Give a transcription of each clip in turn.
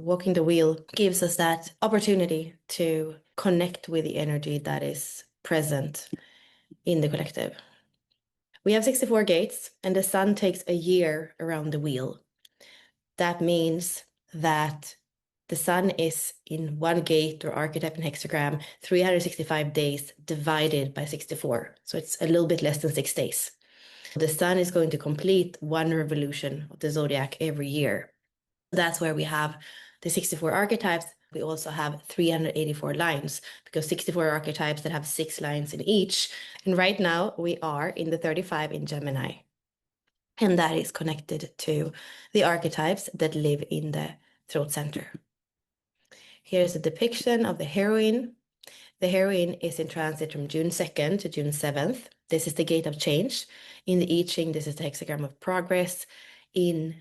Walking the wheel gives us that opportunity to connect with the energy that is present in the collective. We have 64 gates, and the sun takes a year around the wheel. That means that the sun is in one gate or archetype and hexagram 365 days divided by 64. So it's a little bit less than 6 days. The sun is going to complete one revolution of the zodiac every year. That's where we have the 64 archetypes. We also have 384 lines because 64 archetypes that have 6 lines in each. And right now we are in the 35 in Gemini. And that is connected to the archetypes that live in the throat center. Here's a depiction of the heroine. The heroine is in transit from June 2nd to June 7th. This is the gate of change. In the I Ching, this is the hexagram of progress. In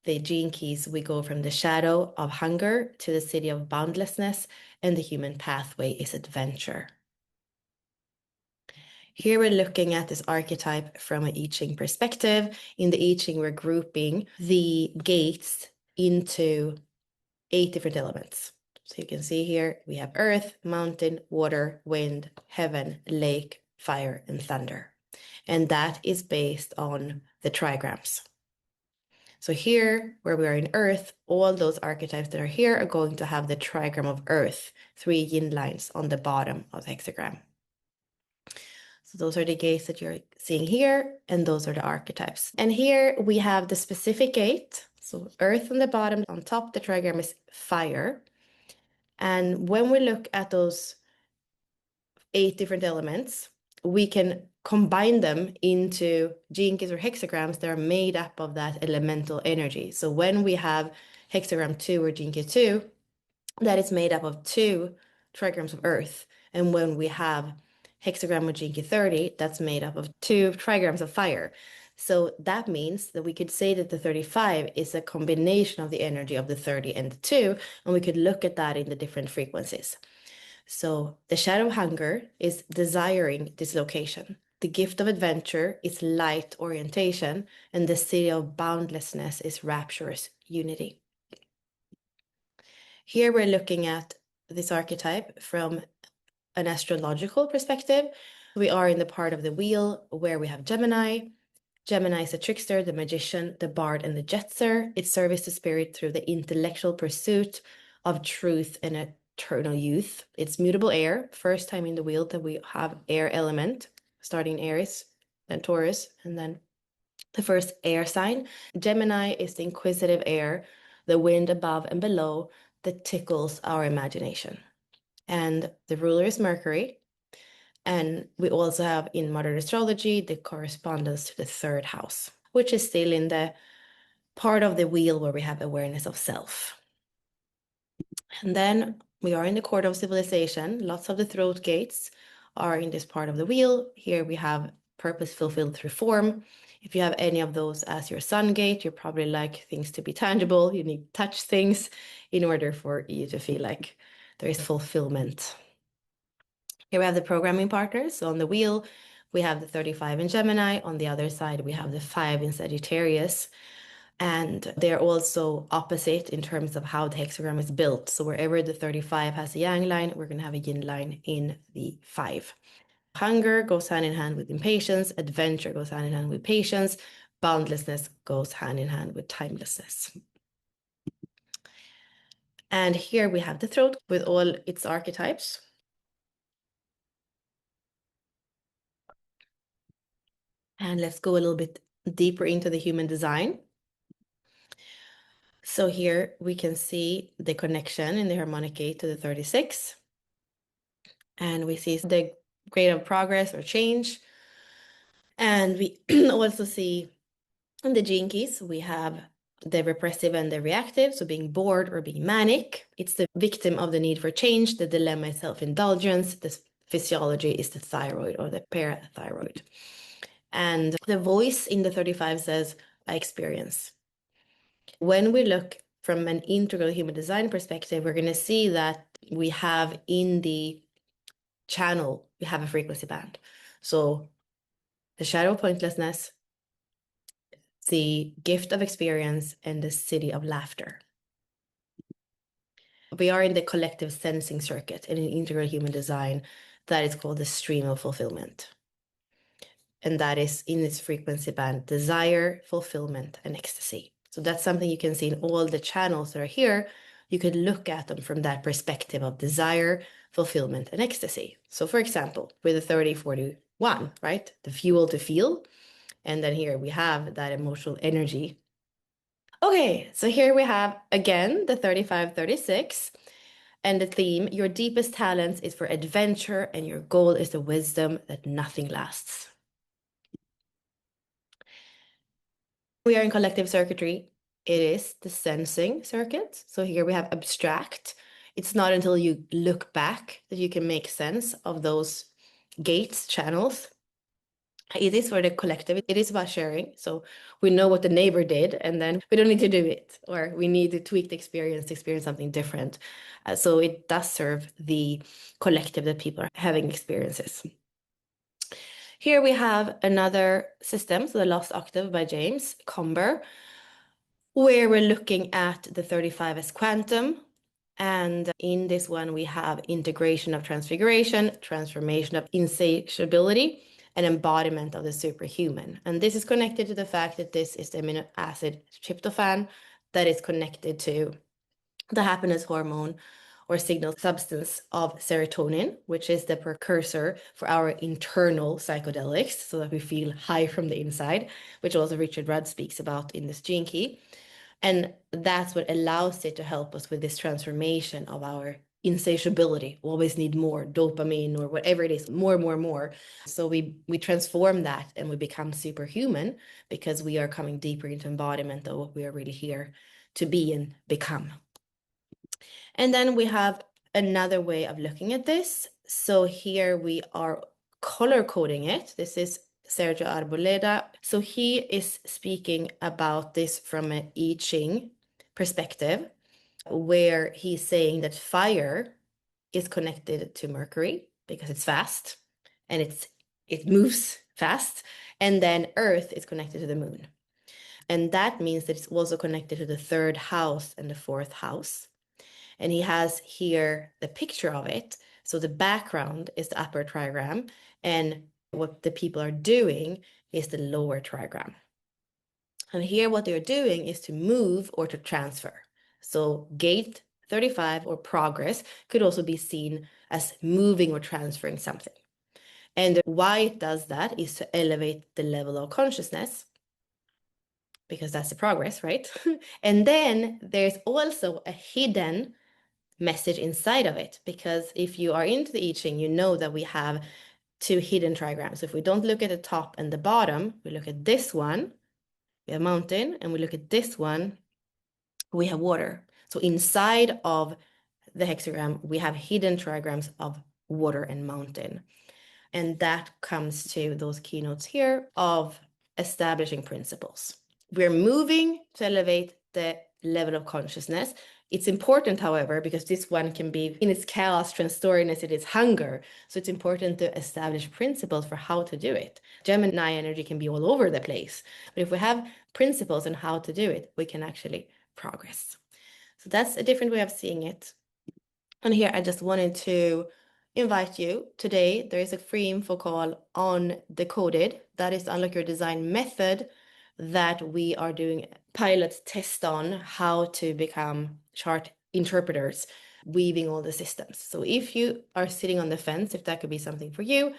the gene keys, we go from the shadow of hunger to the city of boundlessness, and the human pathway is adventure. Here we're looking at this archetype from an I Ching perspective. In the I Ching, we're grouping the gates into 8 different elements. So you can see here, we have earth, mountain, water, wind, heaven, lake, fire, and thunder. And that is based on the trigrams. So here, where we are in earth, all those archetypes that are here are going to have the trigram of earth, 3 yin lines on the bottom of the hexagram. So those are the gates that you're seeing here, and those are the archetypes. And here we have the specific gate. So earth on the bottom, on top, the trigram is fire. And when we look at those 8 different elements, we can combine them into gene keys or hexagrams that are made up of that elemental energy. So when we have hexagram 2 or gene key 2, that is made up of 2 trigrams of earth. And when we have hexagram with gene key 30, that's made up of 2 trigrams of fire. So that means that we could say that the 35 is a combination of the energy of the 30 and the 2, and we could look at that in the different frequencies. So the shadow of hunger is desiring dislocation. The gift of adventure is light orientation, and the city of boundlessness is rapturous unity. Here we're looking at this archetype from an astrological perspective. We are in the part of the wheel where we have Gemini. Gemini is the trickster, the magician, the bard, and the jetser. It serves the spirit through the intellectual pursuit of truth and eternal youth. It's mutable air, first time in the wheel that we have air element, starting Aries, then Taurus, and then the first air sign. Gemini is the inquisitive air, the wind above and below that tickles our imagination. And the ruler is Mercury. And we also have in modern astrology the correspondence to the 3rd house, which is still in the part of the wheel where we have awareness of self. And then we are in the court of civilization. Lots of the throat gates are in this part of the wheel. Here we have purpose fulfilled through form. If you have any of those as your sun gate, you probably like things to be tangible. You need to touch things in order for you to feel like there is fulfillment. Here we have the programming partners. So on the wheel, we have the 35 in Gemini. On the other side, we have the 5 in Sagittarius. And they're also opposite in terms of how the hexagram is built. So wherever the 35 has a yang line, we're going to have a yin line in the 5. Hunger goes hand in hand with impatience. Adventure goes hand in hand with patience. Boundlessness goes hand in hand with timelessness. And here we have the throat with all its archetypes. And let's go a little bit deeper into the human design. So here we can see the connection in the harmonic gate to the 36. And we see the grade of progress or change. And we also see in the gene keys, we have the repressive and the reactive. So being bored or being manic, it's the victim of the need for change. The dilemma is self-indulgence. The physiology is the thyroid or the parathyroid. And the voice in the 35 says, I experience. When we look from an integral human design perspective, we're going to see that we have in the channel, we have a frequency band. So the shadow of pointlessness, the gift of experience, and the city of laughter. We are in the collective sensing circuit in an integral human design that is called the stream of fulfillment. And that is in its frequency band, desire, fulfillment, and ecstasy. So that's something you can see in all the channels that are here. You could look at them from that perspective of desire, fulfillment, and ecstasy. So for example, with the 3041, right? The fuel to feel. And then here we have that emotional energy. Okay, so here we have again the 3536. And the theme, your deepest talents is for adventure, and your goal is the wisdom that nothing lasts. We are in collective circuitry. It is the sensing circuit. So here we have abstract. It's not until you look back that you can make sense of those gates, channels. It is for the collective. It is about sharing. So we know what the neighbor did, and then we don't need to do it, or we need to tweak the experience to experience something different. So it does serve the collective that people are having experiences. Here we have another system, so the Lost Octave by James Comber, where we're looking at the 35 as quantum. And in this one, we have integration of transfiguration, transformation of insatiability, and embodiment of the superhuman. And this is connected to the fact that this is the amino acid tryptophan that is connected to the happiness hormone or signal substance of serotonin, which is the precursor for our internal psychedelics, so that we feel high from the inside, which also Richard Rudd speaks about in this Gene Key. And that's what allows it to help us with this transformation of our insatiability. We always need more dopamine or whatever it is, more. So we transform that and we become superhuman because we are coming deeper into embodiment of what we are really here to be and become. And then we have another way of looking at this. So here we are color coding it. This is Sergio Arboleda. So he is speaking about this from an I Ching perspective, where he's saying that fire is connected to Mercury because it's fast and it moves fast. And then Earth is connected to the moon. And that means that it's also connected to the third house and the fourth house. And he has here the picture of it. So the background is the upper trigram, and what the people are doing is the lower trigram. And here what they're doing is to move or to transfer. So gate 35 or progress could also be seen as moving or transferring something. And why it does that is to elevate the level of consciousness, because that's the progress, right? And then there's also a hidden message inside of it, because if you are into the I Ching, you know that we have two hidden trigrams. So if we don't look at the top and the bottom, we look at this one, we have mountain, and we look at this one, we have water. So inside of the hexagram, we have hidden trigrams of water and mountain. And that comes to those keynotes here of establishing principles. We're moving to elevate the level of consciousness. It's important, however, because this one can be in its chaos, transstoriness, it is hunger. So it's important to establish principles for how to do it. Gemini energy can be all over the place. But if we have principles on how to do it, we can actually progress. So that's a different way of seeing it. And here I just wanted to invite you. Today, there is a free info call on Decoded. That is the Unlock Your Design method that we are doing pilot test on how to become chart interpreters, weaving all the systems. So if you are sitting on the fence, if that could be something for you,